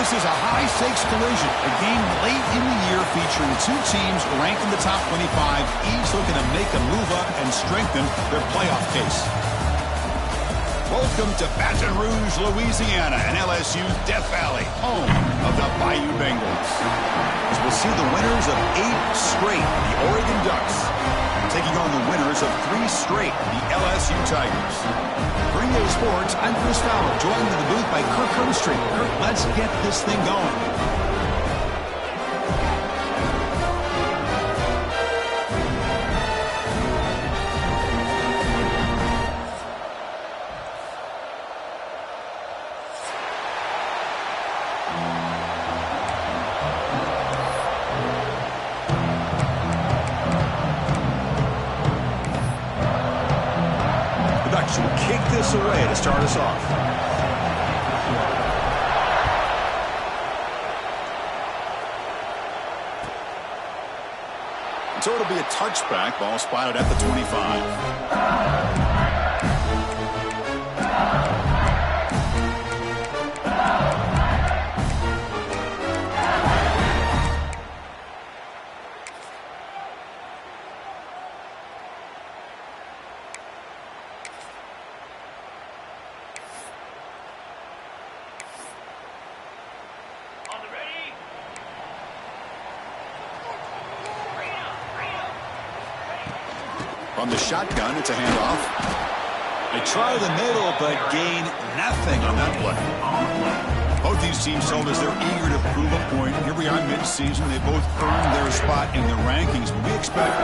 This is a high-stakes collision, a game late in the year featuring two teams ranked in the top 25, each looking to make a move up and strengthen their playoff case. Welcome to Baton Rouge, Louisiana, and LSU's Death Valley, home of the Bayou Bengals. As we'll see the winners of 8 straight, the Oregon Ducks, taking on the winners of 3 straight, the LSU Tigers. For EA Sports, I'm Chris Fowler, joined in the booth by Kirk Hermstreet. Kirk, let's get this thing going. Should kick this away to start us off. So it'll be a touchback, ball spotted at the 25. From the shotgun, it's a handoff. They try the middle, but gain nothing on that play. Both these teams told us they're eager to prove a point. Here we are mid-season. They both earned their spot in the rankings, but we expect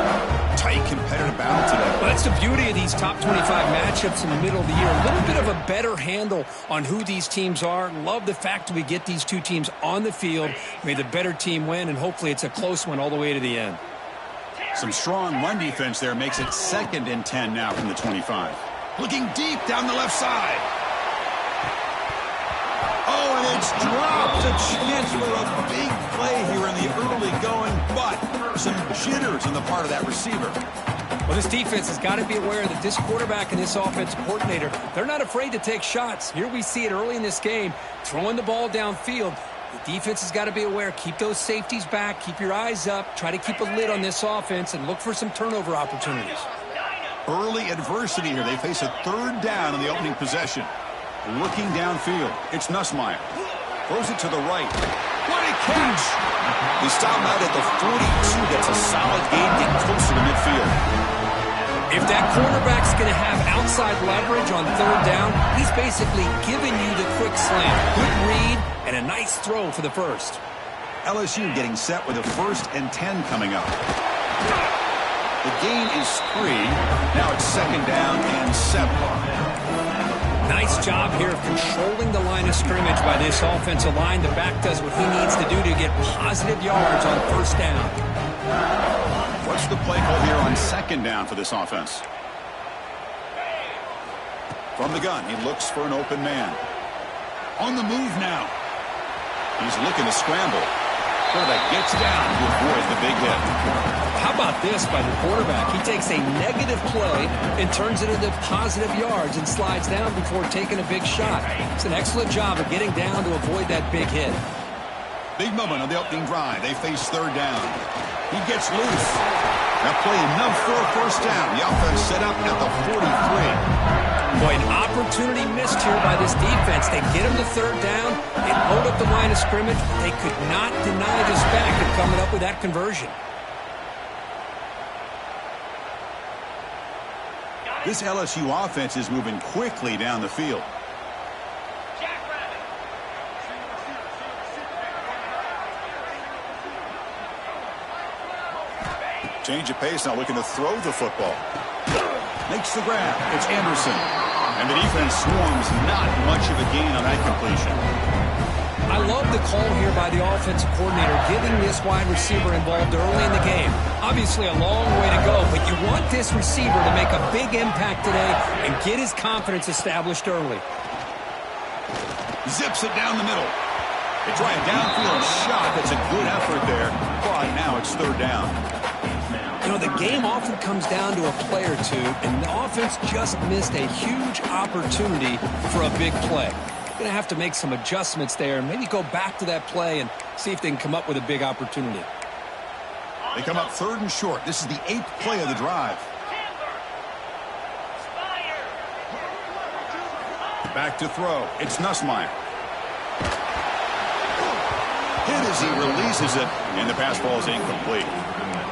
tight, competitive battle today. Well, that's the beauty of these top 25 matchups in the middle of the year. A little bit of a better handle on who these teams are. Love the fact that we get these two teams on the field. May the better team win, and hopefully it's a close one all the way to the end. Some strong run defense there makes it 2nd and 10 now from the 25. Looking deep down the left side. Oh, and it's dropped. A chance for a big play here in the early going, but some jitters on the part of that receiver. Well, this defense has got to be aware that this quarterback and this offensive coordinator, they're not afraid to take shots. Here we see it early in this game, throwing the ball downfield. The defense has got to be aware. Keep those safeties back. Keep your eyes up. Try to keep a lid on this offense and look for some turnover opportunities. Early adversity here. They face a 3rd down in the opening possession. Looking downfield. It's Nussmeier. Throws it to the right. What a catch! He stopped out at the 42. That's a solid gain, getting closer to midfield. If that quarterback's going to have outside leverage on 3rd down, he's basically giving you the quick slant. Good read and a nice throw for the first. LSU getting set with a 1st and 10 coming up. The gain is 3. Now it's 2nd down and 7. Nice job here of controlling the line of scrimmage by this offensive line. The back does what he needs to do to get positive yards on 1st down. What's the play call here on 2nd down for this offense? From the gun, he looks for an open man. On the move now. He's looking to scramble. Quarterback gets down to avoid the big hit. How about this by the quarterback? He takes a negative play and turns it into positive yards and slides down before taking a big shot. It's an excellent job of getting down to avoid that big hit. Big moment on the opening drive. They face 3rd down. He gets loose. Now play enough for a 1st down. The offense set up at the 43. Boy, an opportunity missed here by this defense. They get him to 3rd down and hold up the line of scrimmage. They could not deny this back of coming up with that conversion. This LSU offense is moving quickly down the field. Change of pace now, looking to throw the football. Makes the grab. It's Anderson. And the defense swarms. Not much of a gain on that completion. I love the call here by the offensive coordinator, getting this wide receiver involved early in the game. Obviously a long way to go, but you want this receiver to make a big impact today and get his confidence established early. Zips it down the middle. They try a downfield shot. That's a good effort there, but now it's 3rd down. You know, the game often comes down to a play or two, and the offense just missed a huge opportunity for a big play. going to have to make some adjustments there and maybe go back to that play and see if they can come up with a big opportunity. They come up 3rd and short. This is the 8th play of the drive. Back to throw. It's Nussmeier. Hit as he releases it, and the pass ball is incomplete.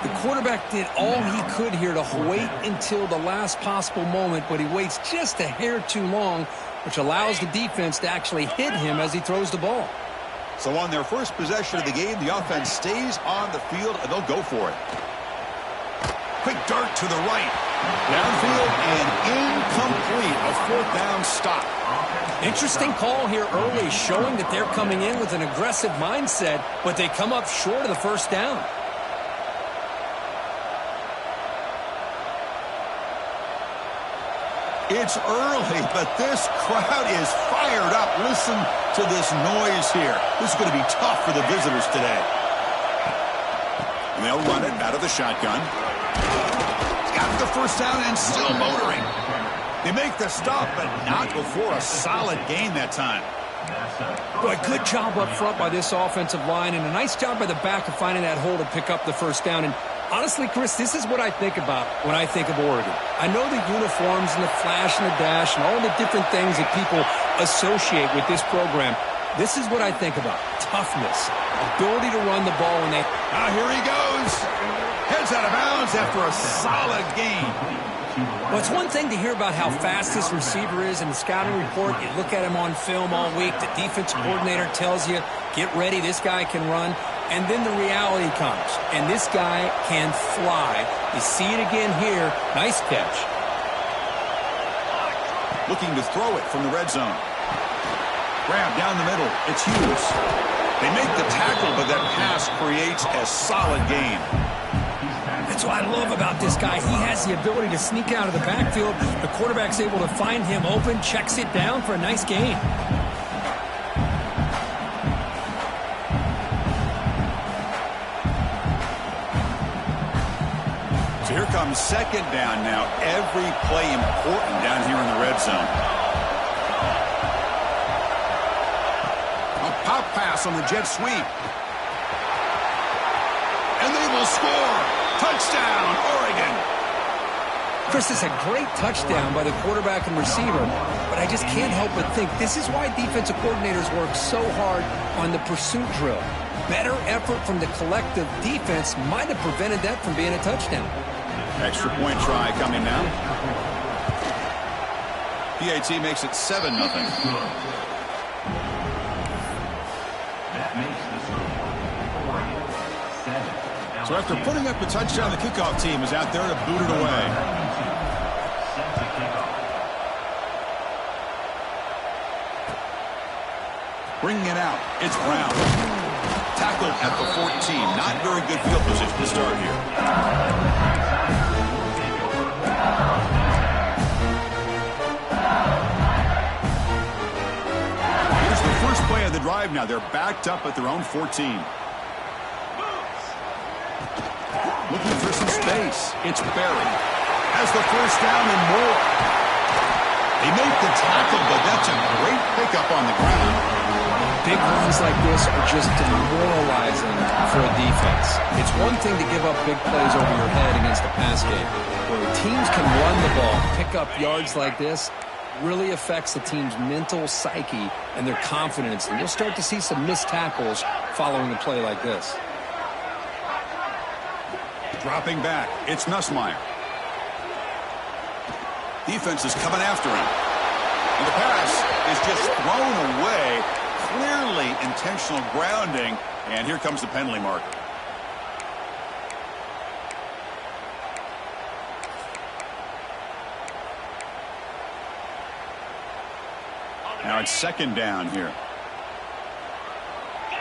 The quarterback did all he could here to wait until the last possible moment, but he waits just a hair too long, which allows the defense to actually hit him as he throws the ball. So on their first possession of the game, the offense stays on the field, and they'll go for it. Quick dart to the right. Downfield and incomplete. A 4th down stop. Interesting call here early, showing that they're coming in with an aggressive mindset, but they come up short of the 1st down. It's early, but this crowd is fired up. Listen to this noise here. This is going to be tough for the visitors today. And they'll run it out of the shotgun. Got the 1st down and still motoring. They make the stop, but not before a solid gain that time. Boy, good job up front by this offensive line, and a nice job by the back of finding that hole to pick up the 1st down. And honestly, Chris, this is what I think about when I think of Oregon. I know the uniforms and the flash and the dash and all the different things that people associate with this program. This is what I think about. Toughness, ability to run the ball when they... Here he goes. Heads out of bounds after a solid gain. Well, it's one thing to hear about how fast this receiver is in the scouting report. You look at him on film all week. The defensive coordinator tells you, get ready, this guy can run. And then the reality comes, and this guy can fly. You see it again here. Nice catch. Looking to throw it from the red zone. Grab down the middle. It's Hughes. They make the tackle, but that pass creates a solid gain. That's what I love about this guy. He has the ability to sneak out of the backfield. The quarterback's able to find him open, checks it down for a nice gain. So here comes 2nd down now. Every play important down here in the red zone. A pop pass on the jet sweep. And they will score. Touchdown, Oregon. Chris, it's a great touchdown by the quarterback and receiver, but I just can't help but think this is why defensive coordinators work so hard on the pursuit drill. Better effort from the collective defense might have prevented that from being a touchdown. Extra point try coming now. PAT makes it 7-0. So after putting up a touchdown, the kickoff team is out there to boot it away. Bringing it out, it's Brown. Tackled at the 14. Not very good field position to start here. Here's the first play of the drive now. They're backed up at their own 14. Looking for some space. It's Berry. Has the 1st down and more. They make the tackle, but that's a great pickup on the ground. Big runs like this are just demoralizing for a defense. It's one thing to give up big plays over your head against the pass game. Where teams can run the ball, pick up yards like this, really affects the team's mental psyche and their confidence. And you'll start to see some missed tackles following a play like this. Dropping back, it's Nussmeier. Defense is coming after him. And the pass is just thrown away. Clearly intentional grounding. And here comes the penalty mark. Now it's 2nd down here.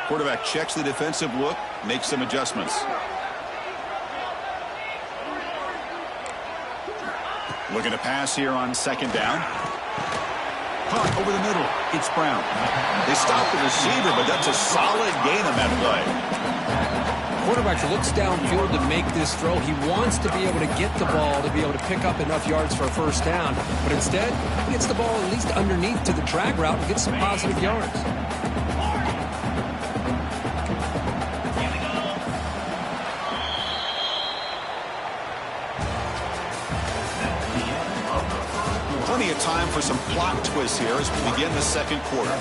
Quarterback checks the defensive look, makes some adjustments. Looking to pass here on 2nd down. Caught over the middle. It's Brown. They stop the receiver, but that's a solid gain on that play. quarterback looks downfield to make this throw. He wants to be able to get the ball to be able to pick up enough yards for a first down. But instead, he gets the ball at least underneath to the drag route and gets some positive yards. Plenty of time for some plot twists here as we begin the second quarter.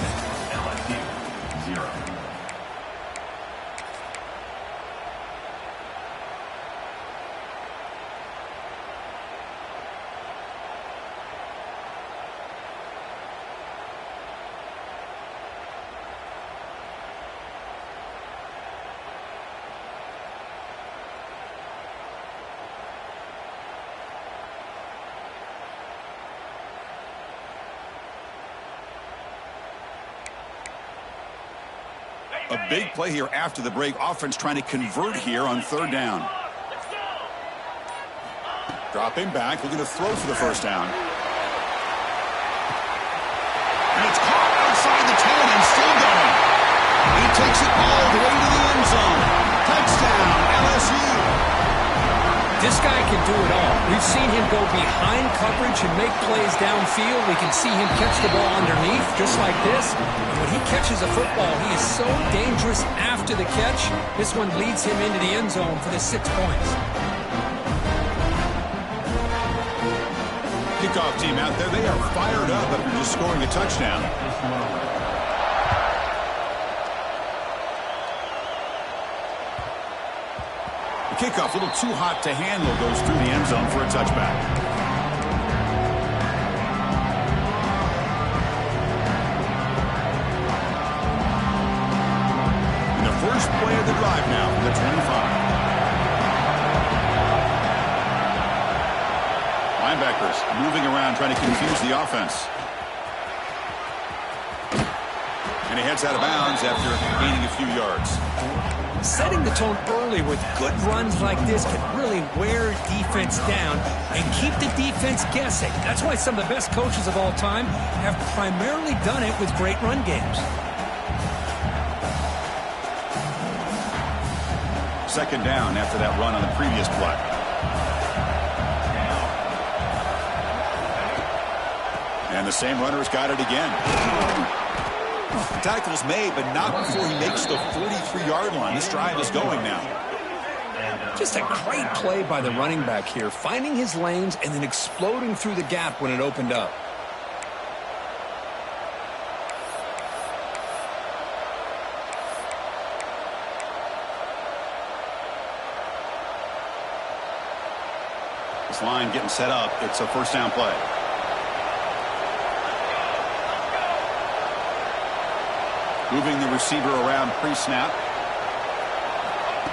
A big play here after the break. Offense trying to convert here on third down. Dropping back, looking to throw for the first down. And it's caught outside the 10 and still going. He takes it all the way to the end zone. Touchdown, LSU. This guy can do it all. We've seen him go behind coverage and make plays downfield. We can see him catch the ball underneath, just like this. And when he catches a football, he is so dangerous after the catch. This one leads him into the end zone for the 6 points. Kickoff team out there, they are fired up after just scoring a touchdown. Kickoff, a little too hot to handle, goes through the end zone for a touchback. And the first play of the drive now from the 25. Linebackers moving around, trying to confuse the offense. And he heads out of bounds after gaining a few yards. Setting the tone early with good runs like this can really wear defense down and keep the defense guessing. That's why some of the best coaches of all time have primarily done it with great run games. Second down after that run on the previous play. And the same runner's got it again. The tackle's made, but not before he makes the 43-yard line. This drive is going now. Just a great play by the running back here, finding his lanes and then exploding through the gap when it opened up. This line getting set up. It's a first down play. Moving the receiver around pre-snap.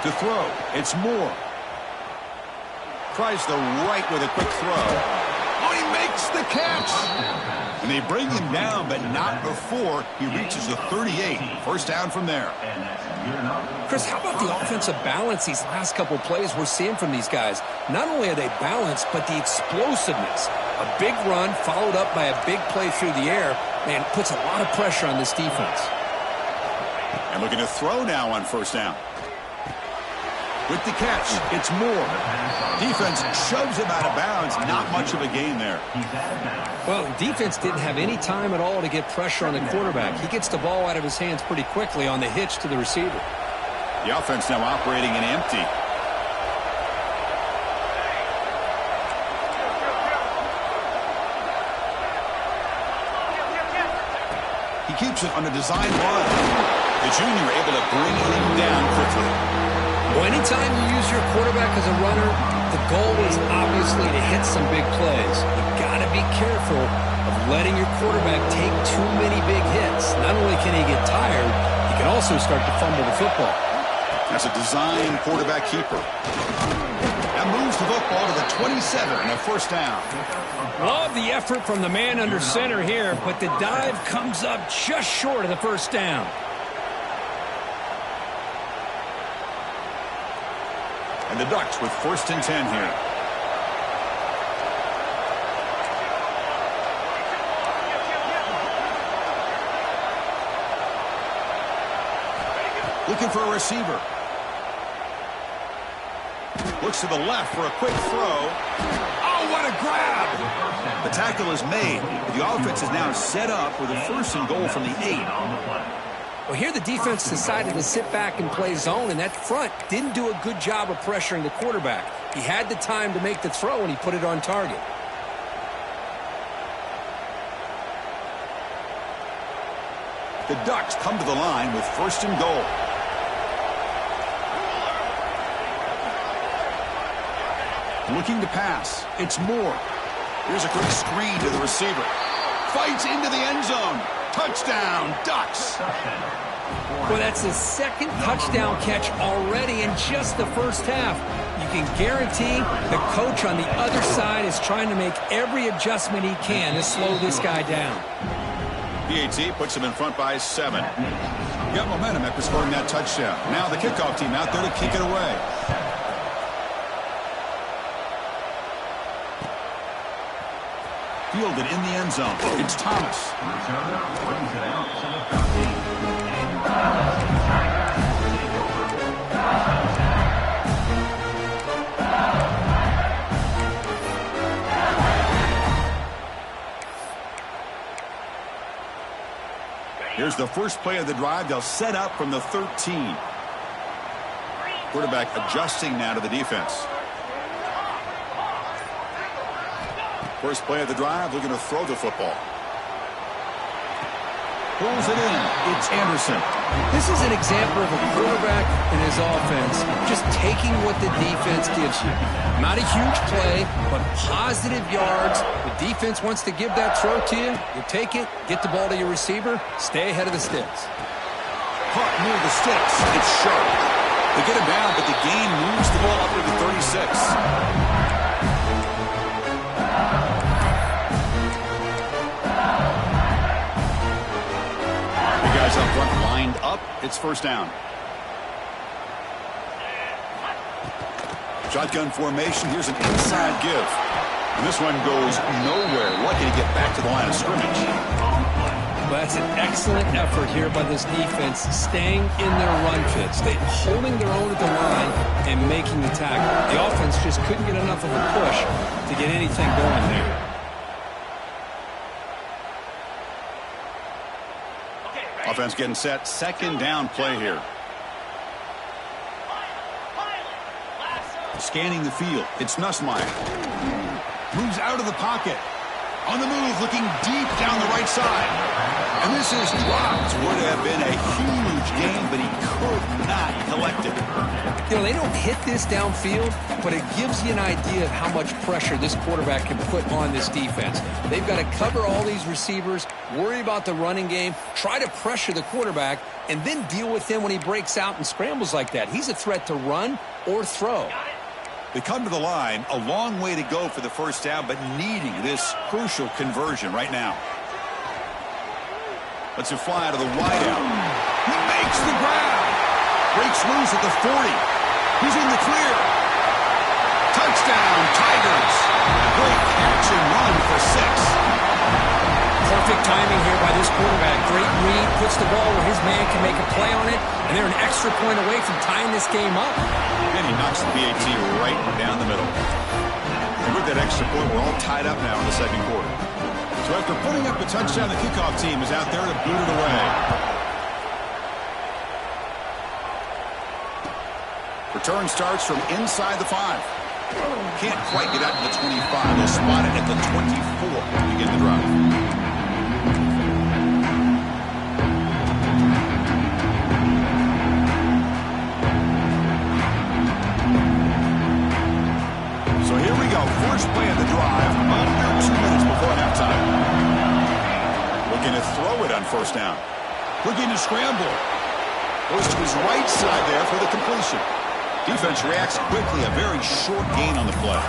To throw. It's Moore. Tries the right with a quick throw. Oh, he makes the catch. And they bring him down, but not before he reaches the 38. First down from there. Chris, how about the offensive balance these last couple plays we're seeing from these guys? Not only are they balanced, but the explosiveness. A big run followed up by a big play through the air, man, puts a lot of pressure on this defense. And looking to throw now on first down. With the catch, it's Moore. Defense shoves him out of bounds. Not much of a gain there. Well, defense didn't have any time at all to get pressure on the quarterback. He gets the ball out of his hands pretty quickly on the hitch to the receiver. The offense now operating in empty. He keeps it on a design run. The junior able to bring him down quickly. Well, anytime you use your quarterback as a runner, the goal is obviously to hit some big plays. You've got to be careful of letting your quarterback take too many big hits. Not only can he get tired, he can also start to fumble the football. That's a design quarterback keeper. That moves the football to the 27 and a first down. Love the effort from the man under center here, but the dive comes up just short of the first down. And the Ducks with first and 10 here. Looking for a receiver. Looks to the left for a quick throw. Oh, what a grab! The tackle is made. The offense is now set up with a 1st and goal from the 8. Well, here the defense decided to sit back and play zone, and that front didn't do a good job of pressuring the quarterback. He had the time to make the throw, and he put it on target. The Ducks come to the line with 1st and goal. Looking to pass. It's Moore. Here's a quick screen to the receiver. Fights into the end zone. Touchdown, Ducks. Well, that's his 2nd touchdown catch already in just the first half. You can guarantee the coach on the other side is trying to make every adjustment he can to slow this guy down. PAT puts him in front by 7. Got momentum after scoring that touchdown. Now the kickoff team out there to kick it away. Fielded in the end zone. It's Thomas. Here's the first play of the drive. They'll set up from the 13. Quarterback adjusting now to the defense. First play of the drive, looking to throw the football. Pulls it in. It's Anderson. This is an example of a quarterback and his offense just taking what the defense gives you. Not a huge play, but positive yards. The defense wants to give that throw to you. You take it, get the ball to your receiver, stay ahead of the sticks. Caught near the sticks. It's sharp. They get him down, but the gain moves the ball up to the 36. Guys up front lined up. It's 1st down. Shotgun formation. Here's an inside give. And this one goes nowhere. Lucky to get back to the line of scrimmage. Well, that's an excellent effort here by this defense, staying in their run fits. They holding their own at the line and making the tackle. The offense just couldn't get enough of a push to get anything going there. Offense getting set. 2nd down play here. Scanning the field. It's Nussmeier. Moves out of the pocket. On the move, looking deep down the right side. And this is dropped. Would have been a huge gain, but he could not collect it. You know, they don't hit this downfield, but it gives you an idea of how much pressure this quarterback can put on this defense. They've got to cover all these receivers, worry about the running game, try to pressure the quarterback, and then deal with him when he breaks out and scrambles like that. He's a threat to run or throw. They come to the line, a long way to go for the 1st down, but needing this crucial conversion right now. Lets it fly out of the wideout. He makes the grab. Breaks loose at the 40. He's in the clear. Touchdown, Tigers. Great catch and run for 6. Perfect timing here by this quarterback. Great read, puts the ball where his man can make a play on it, and they're an extra point away from tying this game up. And he knocks the PAT right down the middle. And with that extra point, we're all tied up now in the 2nd quarter. So after putting up the touchdown, the kickoff team is out there to boot it away. Return starts from inside the 5. Can't quite get out to the 25. They'll spot it at the 24 to begin the drive. So here we go. First play of the drive. Under 2 minutes before halftime. Looking to throw it on 1st down. Looking to scramble. Goes to his right side there for the completion. Defense reacts quickly. A very short gain on the play.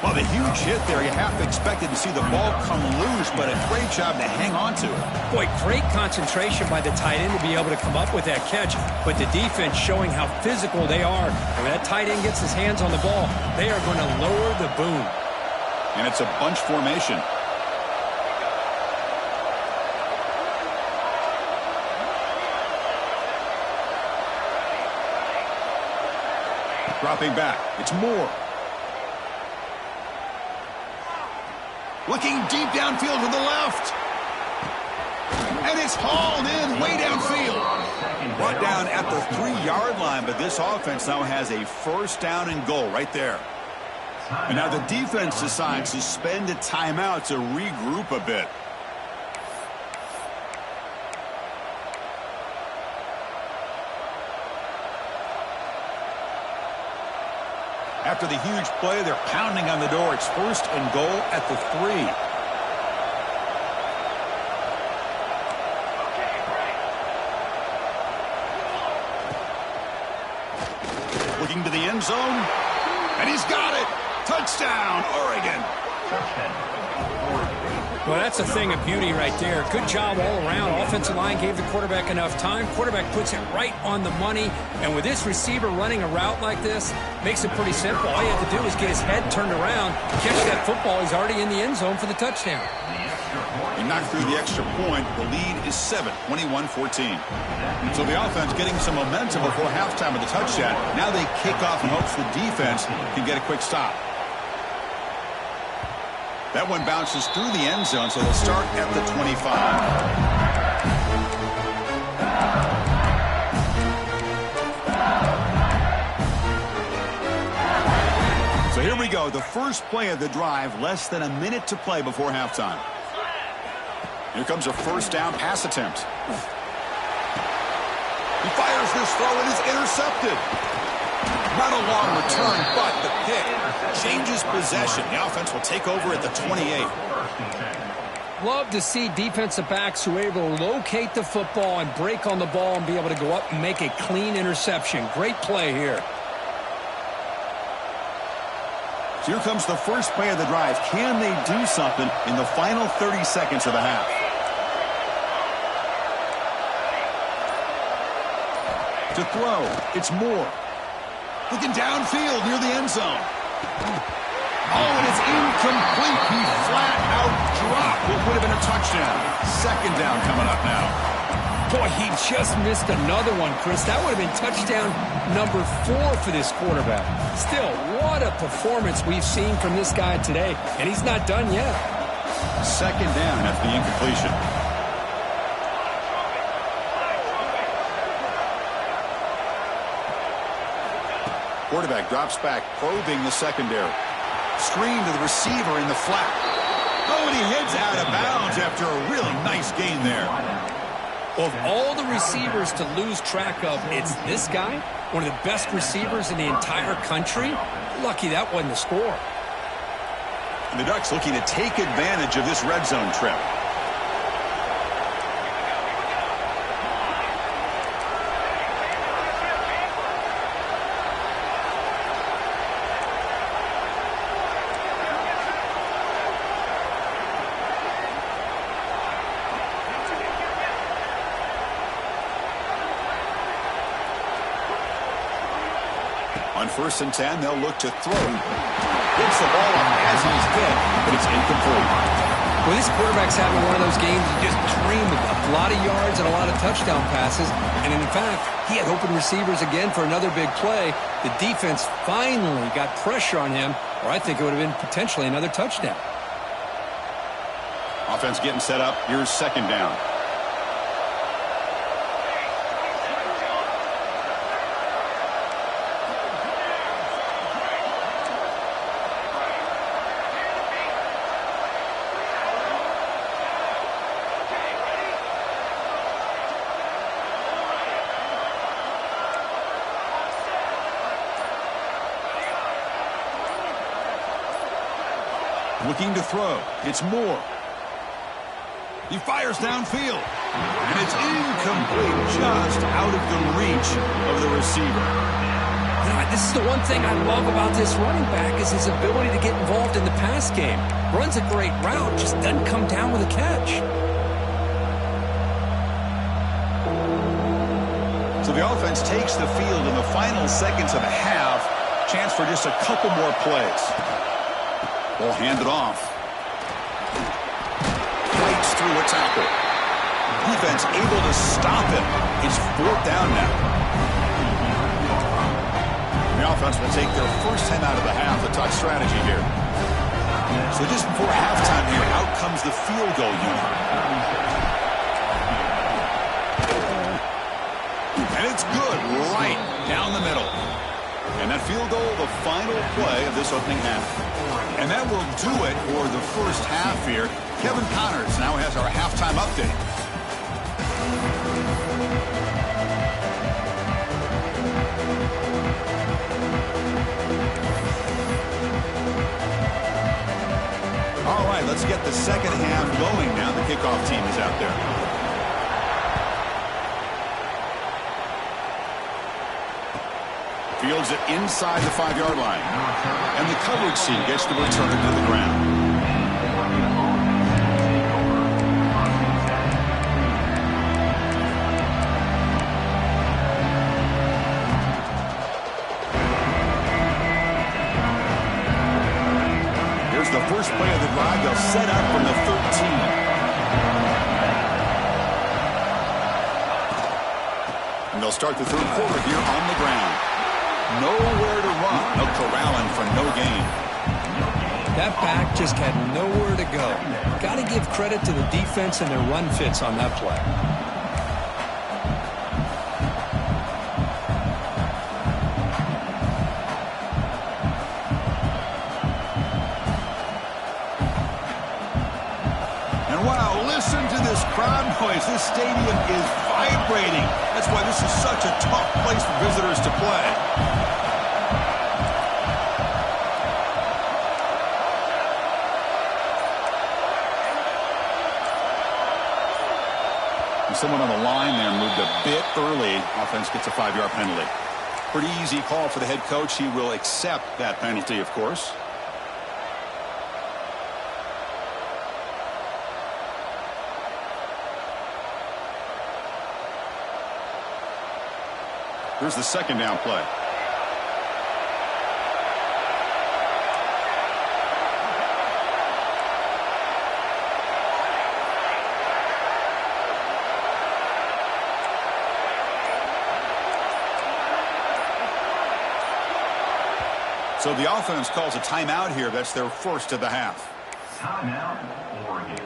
Well, the huge hit there. You half expected to see the ball come loose, but a great job to hang on to it. Boy, great concentration by the tight end to be able to come up with that catch, but the defense showing how physical they are. When that tight end gets his hands on the ball, they are going to lower the boom. And it's a bunch formation. Dropping back. It's Moore. Looking deep downfield to the left. And it's hauled in way downfield. Brought down at the 3-yard line, but this offense now has a first down and goal right there. And now the defense decides to spend a timeout to regroup a bit. After the huge play, they're pounding on the door. It's first and goal at the 3. Looking to the end zone, and he's got it. Touchdown, Oregon. Well, that's a thing of beauty right there. Good job all around. Offensive line gave the quarterback enough time. Quarterback puts it right on the money. And with this receiver running a route like this, makes it pretty simple. All you have to do is get his head turned around, catch that football. He's already in the end zone for the touchdown. He knocked through the extra point. The lead is 7, 21-14. So the offense getting some momentum before halftime with the touchdown. Now they kick off in hopes the defense can get a quick stop. That one bounces through the end zone, so they'll start at the 25. So here we go, the first play of the drive, less than a minute to play before halftime. Here comes a first down pass attempt. He fires this throw and is intercepted. Not a long return, but the pick changes possession. The offense will take over at the 28. Love to see defensive backs who are able to locate the football and break on the ball and be able to go up and make a clean interception. Great play here. So here comes the first play of the drive. Can they do something in the final 30 seconds of the half? To throw, it's Moore. Looking downfield near the end zone. Oh, and it's incomplete. He flat out dropped what would have been a touchdown. Second down coming up now. Boy, he just missed another one, Chris. That would have been touchdown number 4 for this quarterback. Still, what a performance we've seen from this guy today, and he's not done yet. Second down after the incompletion. Quarterback drops back, probing the secondary. Screen to the receiver in the flat. Oh, and he heads out of bounds after a really nice gain there. Of all the receivers to lose track of, it's this guy, one of the best receivers in the entire country. Lucky that wasn't the score. And the Ducks looking to take advantage of this red zone trip. On 1st and 10, they'll look to throw. Gets the ball up as he's hit, but it's incomplete. Well, this quarterback's having one of those games you just dream about. A lot of yards and a lot of touchdown passes. And in fact, he had open receivers again for another big play. The defense finally got pressure on him, or I think it would have been potentially another touchdown. Offense getting set up. Here's second down. Looking to throw. It's Moore. He fires downfield. And it's incomplete, just out of the reach of the receiver. This is the one thing I love about this running back is his ability to get involved in the pass game. Runs a great route, just doesn't come down with a catch. So the offense takes the field in the final seconds of the half. Chance for just a couple more plays. Ball handed off. Fights through a tackle. Defense able to stop him. It's 4th down now. The offense will take their first 10 out of the half. The touch strategy here. So just before halftime here, out comes the field goal unit. And it's good right down the middle. And that field goal, the final play of this opening half. And that will do it for the first half here. Kevin Connors now has our halftime update. All right, let's get the second half going now. The kickoff team is out there. Fields it inside the 5-yard line. And the coverage team gets to return it to the ground. Here's the first play of the drive. They'll set up from the 13. And they'll start the third quarter here on the ground. Nowhere to run. No corralling for no gain. That back just had nowhere to go. Got to give credit to the defense and their run fits on that play. And wow, listen to this crowd noise. This stadium is vibrating. That's why this is such a tough place for visitors to play. Someone on the line there moved a bit early. Offense gets a 5-yard penalty. Pretty easy call for the head coach. He will accept that penalty, of course. Here's the second down play. So the offense calls a timeout here. That's their first of the half. Timeout, Oregon.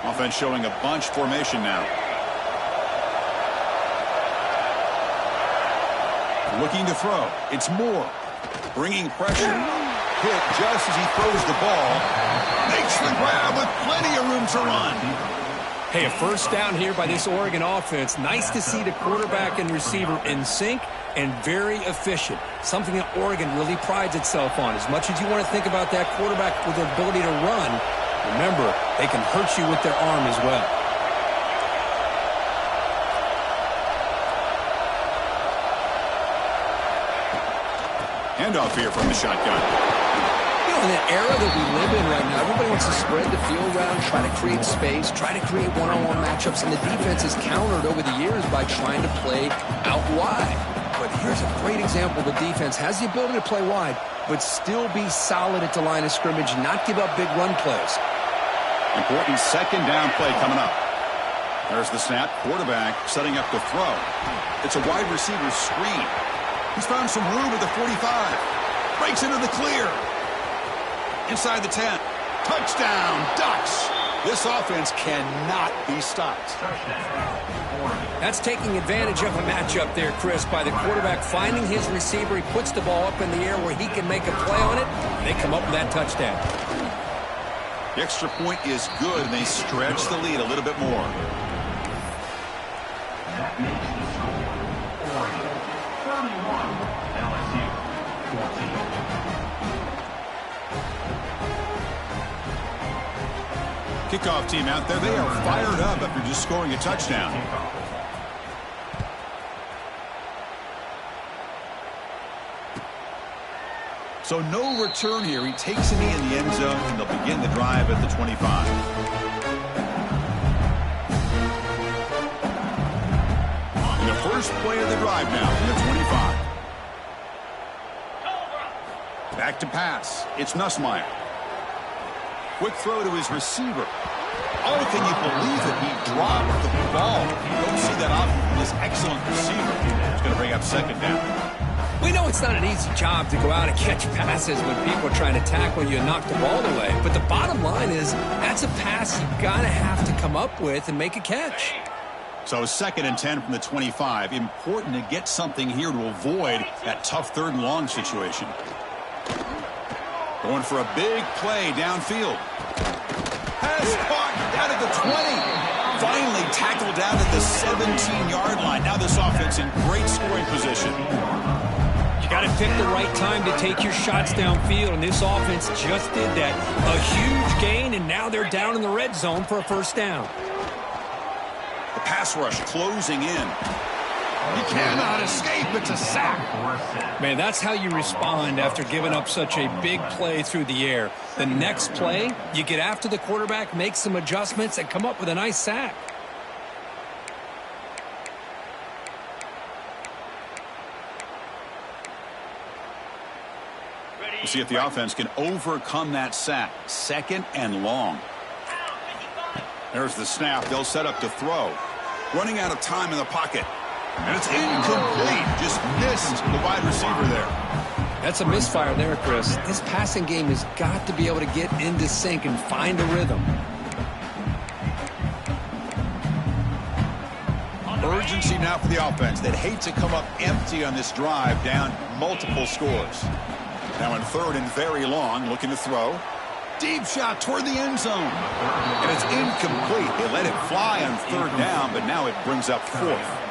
Offense showing a bunch formation now. Looking to throw. It's Moore. Bringing pressure. Hit just as he throws the ball. Makes the grab with plenty of room to run. Hey, a first down here by this Oregon offense. Nice to see the quarterback and receiver in sync and very efficient. Something that Oregon really prides itself on. As much as you want to think about that quarterback with the ability to run, remember, they can hurt you with their arm as well. Handoff here from the shotgun. In the era that we live in right now, everybody wants to spread the field around, try to create space, try to create one-on-one matchups, and the defense is countered over the years by trying to play out wide. But here's a great example. The defense has the ability to play wide, but still be solid at the line of scrimmage, not give up big run plays. Important second down play coming up. There's the snap. Quarterback setting up the throw. It's a wide receiver screen. He's found some room at the 45. Breaks into the clear. Inside the 10. Touchdown, Ducks. This offense cannot be stopped. That's taking advantage of a matchup there, Chris, by the quarterback finding his receiver. He puts the ball up in the air where he can make a play on it. They come up with that touchdown. The extra point is good, and they stretch the lead a little bit more. That makes the score. Oregon 31, LSU 14. Kickoff team out there. They are fired up after just scoring a touchdown. So no return here. He takes a knee in the end zone, and they'll begin the drive at the 25. And the first play of the drive now from the 25. Back to pass. It's Nussmeier. Quick throw to his receiver. Oh, can you believe it? He dropped the ball. Don't see that often from this excellent receiver. He's going to bring up second down. We know it's not an easy job to go out and catch passes when people are trying to tackle you and knock the ball away. But the bottom line is that's a pass you've got to have to come up with and make a catch. So 2nd and 10 from the 25. Important to get something here to avoid that tough 3rd and long situation. Going for a big play downfield. Has caught down at the 20. Finally tackled down at the 17-yard line. Now this offense in great scoring position. You got to pick the right time to take your shots downfield, and this offense just did that. A huge gain, and now they're down in the red zone for a first down. The pass rush closing in. He cannot escape. It's a sack. Man, that's how you respond after giving up such a big play through the air. The next play, you get after the quarterback, make some adjustments, and come up with a nice sack. We'll see if the offense can overcome that sack. 2nd and long. There's the snap. They'll set up to throw. Running out of time in the pocket. And it's incomplete. Just missed the wide receiver there. That's a misfire there, Chris. This passing game has got to be able to get into sync and find a rhythm. Urgency now for the offense. They'd hate to come up empty on this drive, down multiple scores. Now in 3rd and very long, looking to throw. Deep shot toward the end zone. And it's incomplete. They let it fly on 3rd down, but now it brings up 4th.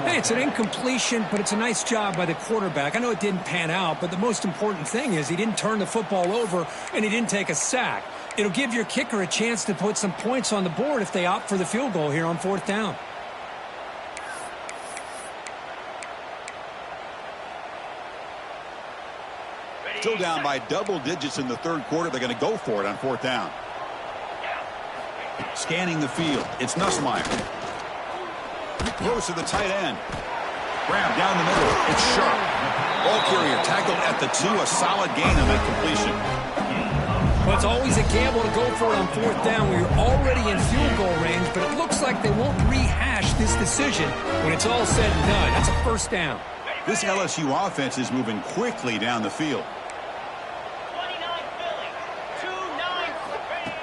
Hey, it's an incompletion, but it's a nice job by the quarterback. I know it didn't pan out, but the most important thing is he didn't turn the football over and he didn't take a sack. It'll give your kicker a chance to put some points on the board if they opt for the field goal here on 4th down. Still down by double digits in the 3rd quarter. They're going to go for it on 4th down. Scanning the field. It's Nussmeier. Close to the tight end. Grab down the middle. It's Sharp. Ball carrier tackled at the 2. A solid gain on that completion. Well, it's always a gamble to go for it on 4th down where you're already in field goal range, but it looks like they won't rehash this decision when it's all said and done. That's a first down. This LSU offense is moving quickly down the field.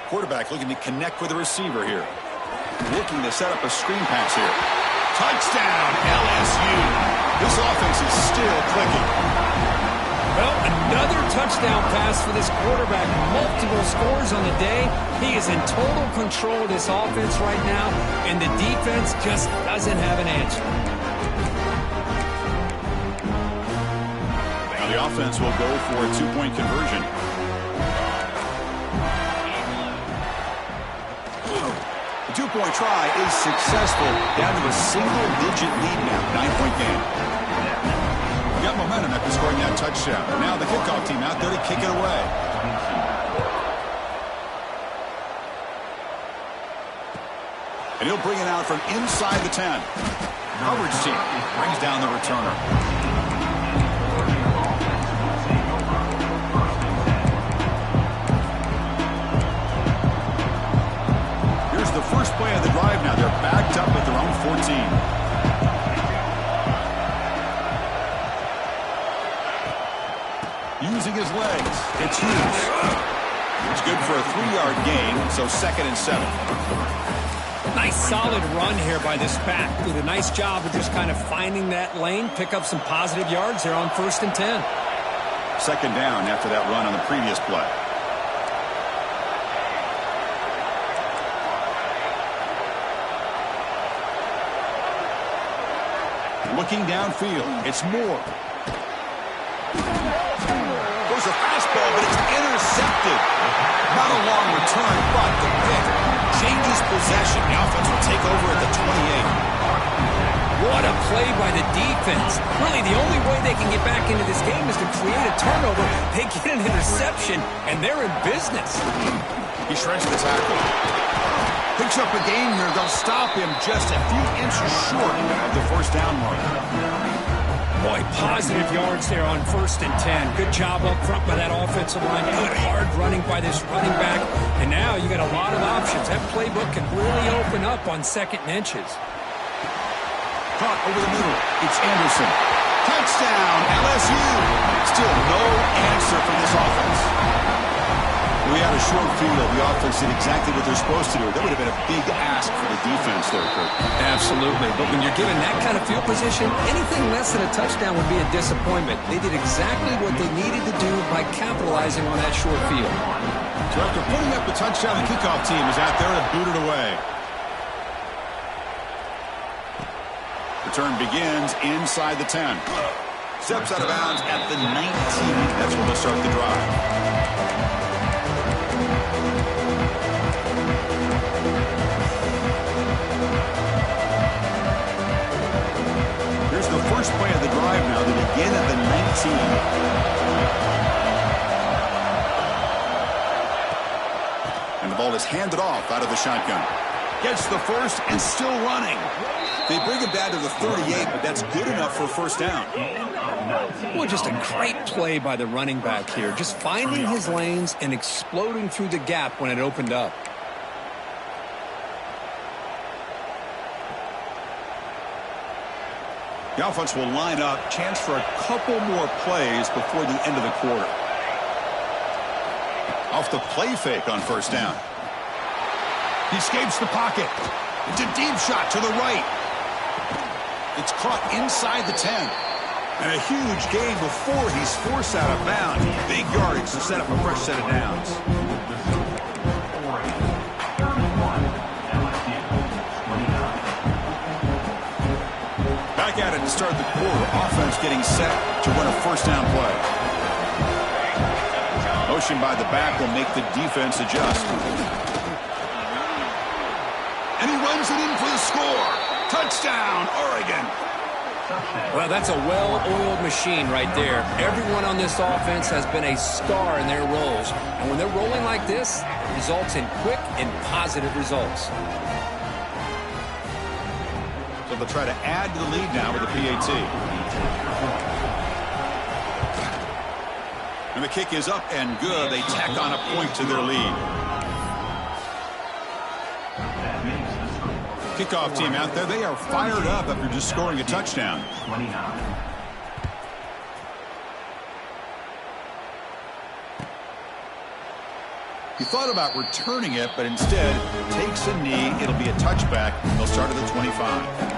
Quarterback looking to connect with the receiver here. Looking to set up a screen pass here. Touchdown, LSU. This offense is still clicking. Well, another touchdown pass for this quarterback. Multiple scores on the day. He is in total control of this offense right now, and the defense just doesn't have an answer. Now the offense will go for a 2-point conversion. The 2-point try is successful. Down to a single-digit lead now. 9-point game. Got momentum after scoring that touchdown. Now the kickoff team out there to kick it away. And he'll bring it out from inside the 10. Coverage team brings down the returner. The first play of the drive now. They're backed up at their own 14. Using his legs. It's Hughes. It's good for a 3-yard gain, so 2nd and 7. Nice solid run here by this back. Did a nice job of just kind of finding that lane, pick up some positive yards there on 1st and 10. 2nd down after that run on the previous play. Looking downfield, it's Moore. Goes a fastball, but it's intercepted. Not a long return, but the pick changes possession. The offense will take over at the 28. What a play by the defense. Really, the only way they can get back into this game is to create a turnover. They get an interception, and they're in business. He shreds the tackle. Picks up a gain here. They'll stop him just a few inches short of the first down mark. Boy, positive yards there on 1st and 10. Good job up front by that offensive line. Good hard running by this running back. And now you got a lot of options. That playbook can really open up on 2nd and inches. Caught over the middle. It's Anderson. Touchdown, LSU. Still no answer from this offense. We had a short field. The offense did exactly what they're supposed to do. That would have been a big ask for the defense there, Kurt. Absolutely. But when you're given that kind of field position, anything less than a touchdown would be a disappointment. They did exactly what they needed to do by capitalizing on that short field. So after putting up the touchdown, the kickoff team is out there to boot it away. Return begins inside the 10. Steps out of bounds at the 19. That's when they'll start the drive. Here's the first play of the drive now. They begin at the 19. And the ball is handed off out of the shotgun. Gets the first and still running. They bring him down to the 38, but that's good enough for a first down. Well, just a great play by the running back here. Just finding his lanes and exploding through the gap when it opened up. The offense will line up. Chance for a couple more plays before the end of the quarter. Off the play fake on first down. He escapes the pocket. It's a deep shot to the right. It's caught inside the 10. And a huge gain before he's forced out of bounds. Big yardage to set up a fresh set of downs. Back at it to start the quarter. Offense getting set to run a first down play. Motion by the back will make the defense adjust. And he runs it in for the score. Touchdown, Oregon. Well, that's a well-oiled machine right there. Everyone on this offense has been a star in their roles. And when they're rolling like this, it results in quick and positive results. So they'll try to add to the lead now with the PAT. And the kick is up and good. They tack on a point to their lead. Kickoff team out there, they are fired up after just scoring a touchdown. He thought about returning it, but instead takes a knee. It'll be a touchback. They'll start at the 25.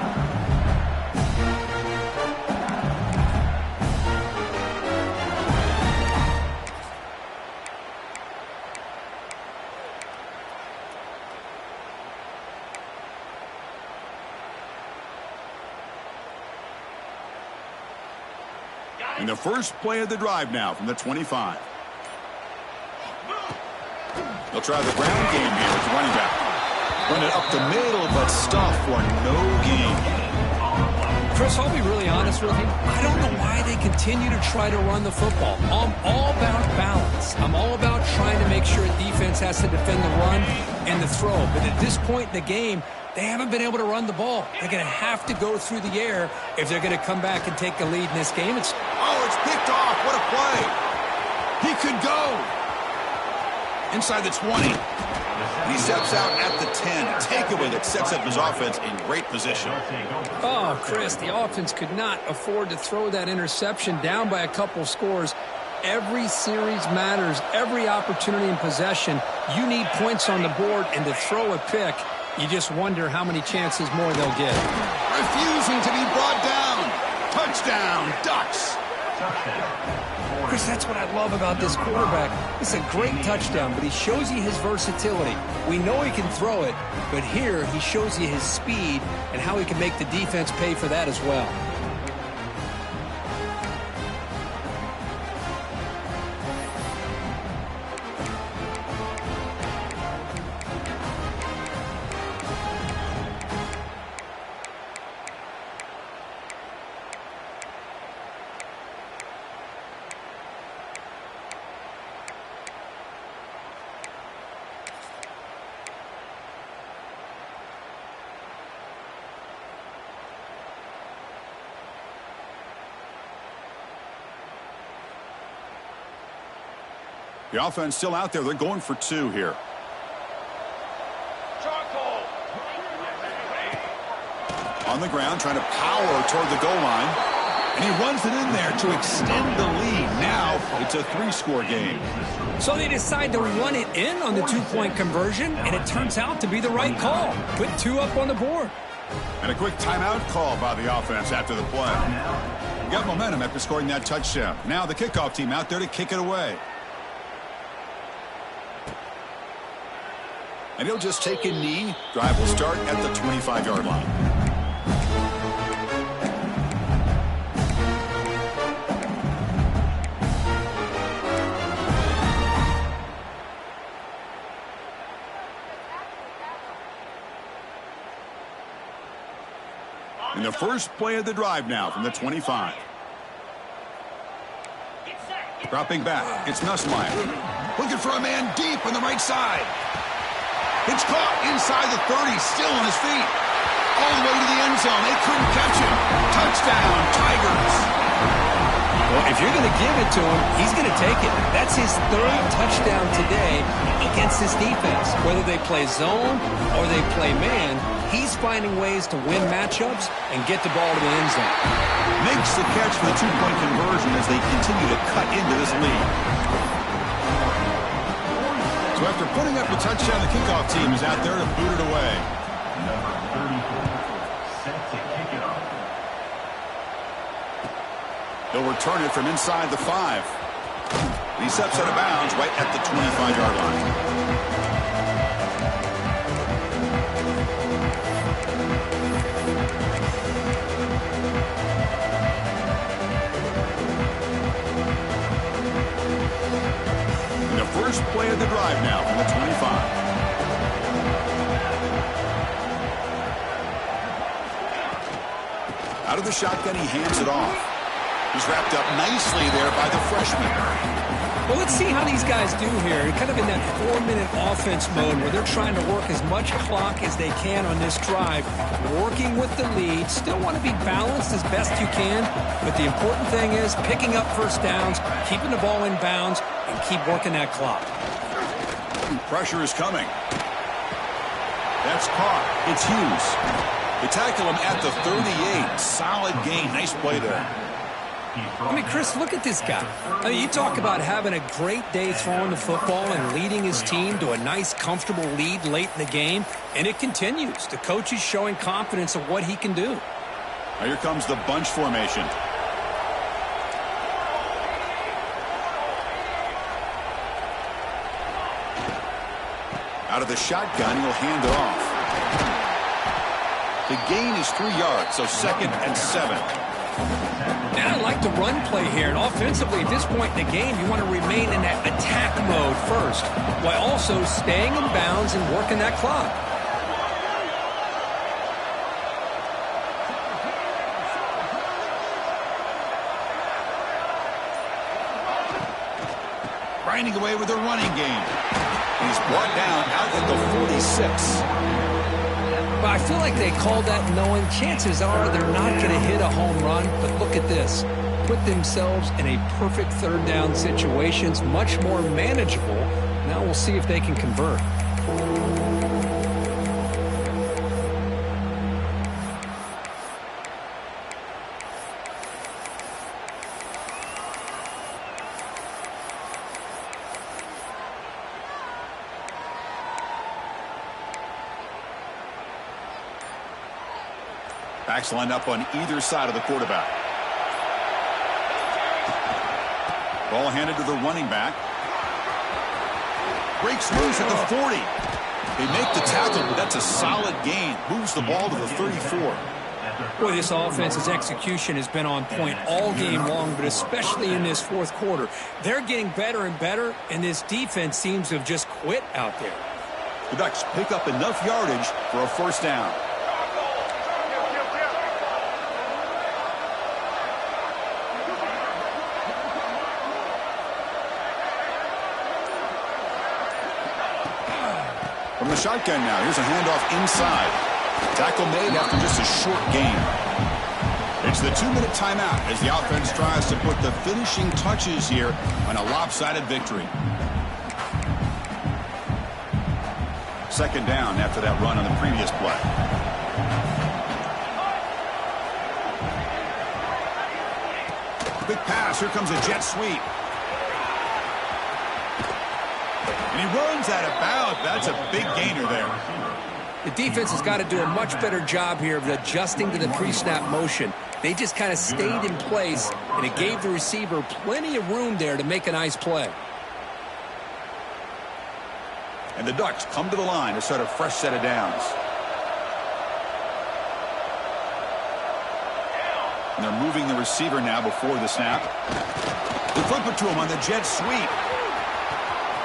And the first play of the drive now from the 25. They'll try the ground game here with the running back. Run it up the middle, but stuff for no gain. Chris, I'll be really honest with you. I don't know why they continue to try to run the football. I'm all about balance. I'm all about trying to make sure a defense has to defend the run and the throw. But at this point in the game, they haven't been able to run the ball. They're going to have to go through the air if they're going to come back and take the lead in this game. It's picked off. What a play. He could go. Inside the 20. He steps out at the 10. Takeaway that sets up his offense in great position. Oh, Chris, the offense could not afford to throw that interception down by a couple scores. Every series matters. Every opportunity in possession, you need points on the board, and to throw a pick, you just wonder how many chances more they'll get. Refusing to be brought down. Touchdown, Ducks. Chris, that's what I love about this quarterback. It's a great touchdown, but he shows you his versatility. We know he can throw it, but here he shows you his speed and how he can make the defense pay for that as well. The offense still out there. They're going for 2 here. On the ground, trying to power toward the goal line. And he runs it in there to extend the lead. Now it's a 3-score game. So they decide to run it in on the 2-point conversion, and it turns out to be the right call. Put 2 up on the board. And a quick timeout call by the offense after the play. Got momentum after scoring that touchdown. Now the kickoff team out there to kick it away. And he'll just take a knee. Drive will start at the 25-yard line. In the first play of the drive now from the 25. Dropping back, it's Nussmeier. Looking for a man deep on the right side. It's caught inside the 30, still on his feet. All the way to the end zone. They couldn't catch him. Touchdown, Tigers. Well, if you're going to give it to him, he's going to take it. That's his 3rd touchdown today against this defense. Whether they play zone or they play man, he's finding ways to win matchups and get the ball to the end zone. Makes the catch for the 2-point conversion as they continue to cut into this lead. So after putting up a touchdown, the kickoff team is out there to boot it away. Number 34, set to kick it off. They'll return it from inside the 5. He steps out of bounds right at the 25-yard line. First play of the drive now from the 25. Out of the shotgun, he hands it off. He's wrapped up nicely there by the freshman. Well, let's see how these guys do here. Kind of in that 4-minute offense mode where they're trying to work as much clock as they can on this drive, working with the lead. Still want to be balanced as best you can, but the important thing is picking up first downs, keeping the ball in bounds, and keep working that clock. Pressure is coming. That's caught. It's Hughes. They tackle him at the 38. Solid gain. Nice play there. I mean, Chris, look at this guy. I mean, you talk about having a great day throwing the football and leading his team to a nice, comfortable lead late in the game, and it continues. The coach is showing confidence of what he can do. Now here comes the bunch formation. Out of the shotgun, he'll hand it off. The gain is 3 yards, so 2nd and 7. And I like the run play here. And offensively, at this point in the game, you want to remain in that attack mode first, while also staying in bounds and working that clock. Grinding away with a running game. He's brought down out at the 46. But I feel like they called that knowing chances are they're not going to hit a home run. But look at this. Put themselves in a perfect 3rd down situations, much more manageable. Now we'll see if they can convert. Backs lined up on either side of the quarterback. Ball handed to the running back. Breaks loose at the 40. They make the tackle, but that's a solid gain. Moves the ball to the 34. Boy, this offense's execution has been on point all game long, but especially in this 4th quarter. They're getting better and better, and this defense seems to have just quit out there. The Ducks pick up enough yardage for a 1st down. From the shotgun now, here's a handoff inside. Tackle made after just a short gain. It's the 2-minute timeout as the offense tries to put the finishing touches here on a lopsided victory. Second down after that run on the previous play. Big pass. Here comes a jet sweep. And he runs out of bounds. That's a big gainer there. The defense has got to do a much better job here of adjusting to the pre-snap motion. They just kind of stayed in place, and it gave the receiver plenty of room there to make a nice play. And the Ducks come to the line to start a fresh set of downs. And they're moving the receiver now before the snap. They flip it to him on the jet sweep.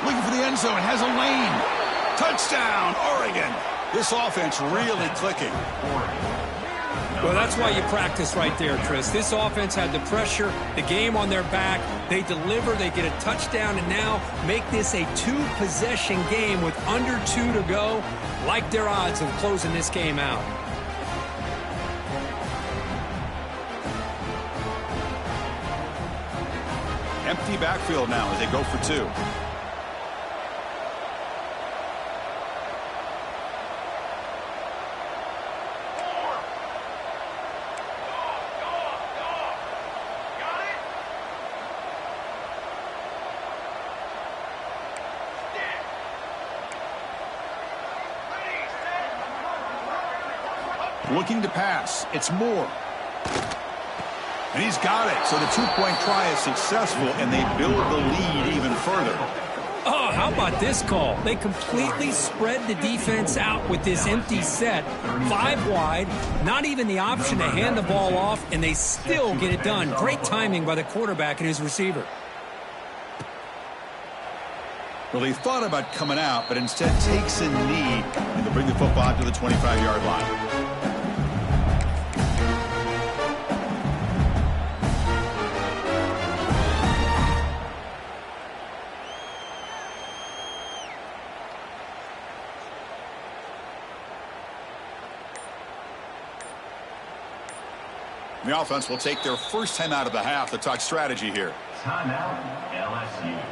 Looking for the end zone. Has a lane. Touchdown, Oregon. This offense really clicking. Well, that's why you practice right there, Chris. This offense had the pressure, the game on their back. They deliver, they get a touchdown, and now make this a two-possession game with under 2 to go. Like their odds of closing this game out. Empty backfield now as they go for 2. Looking to pass. It's Moore. And he's got it. So the two-point try is successful, and they build the lead even further. Oh, how about this call? They completely spread the defense out with this empty set. 5 wide, not even the option to hand the ball off, and they still get it done. Great timing by the quarterback and his receiver. Well, he thought about coming out, but instead takes a knee, and they'll bring the football out to the 25-yard line. The offense will take their first time out of the half to talk strategy here. Timeout, LSU.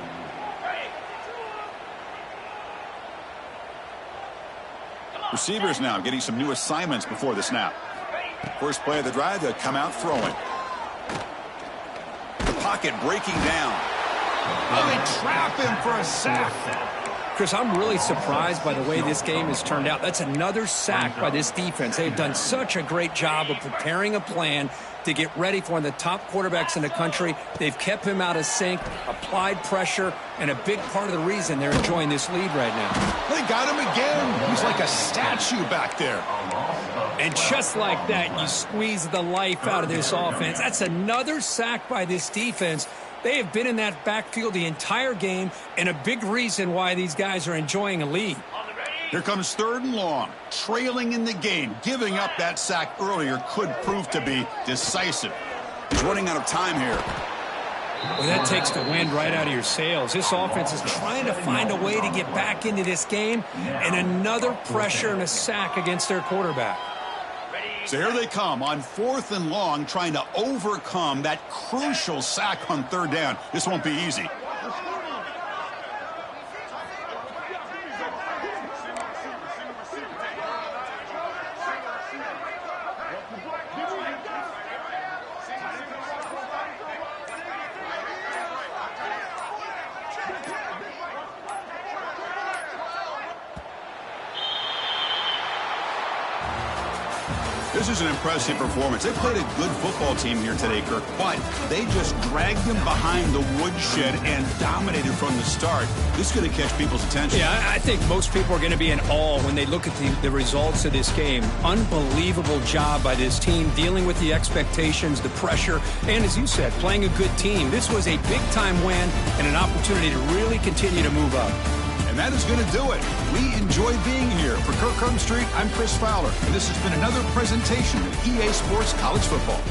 Receivers now getting some new assignments before the snap. First play of the drive, they'll come out throwing. The pocket breaking down. Oh, they trap him for a sack. Chris, I'm really surprised by the way this game has turned out. That's another sack by this defense. They've done such a great job of preparing a plan to get ready for one of the top quarterbacks in the country. They've kept him out of sync, applied pressure, and a big part of the reason they're enjoying this lead right now. They got him again. He's like a statue back there. And just like that, you squeeze the life out of this offense. That's another sack by this defense. They have been in that backfield the entire game, and a big reason why these guys are enjoying a lead. Here comes 3rd and long. Trailing in the game. Giving up that sack earlier could prove to be decisive. He's running out of time here. Well, that takes the wind right out of your sails. This offense is trying to find a way to get back into this game, and another pressure and a sack against their quarterback. So here they come on 4th and long, trying to overcome that crucial sack on 3rd down. This won't be easy. This is an impressive performance. They played a good football team here today, Kirk, but they just dragged them behind the woodshed and dominated from the start. This is going to catch people's attention. Yeah, I think most people are going to be in awe when they look at the results of this game. Unbelievable job by this team, dealing with the expectations, the pressure, and as you said, playing a good team. This was a big-time win and an opportunity to really continue to move up. And that is going to do it. We enjoyed being here. For Kirk Street, I'm Chris Fowler, and this has been another presentation of EA Sports College Football.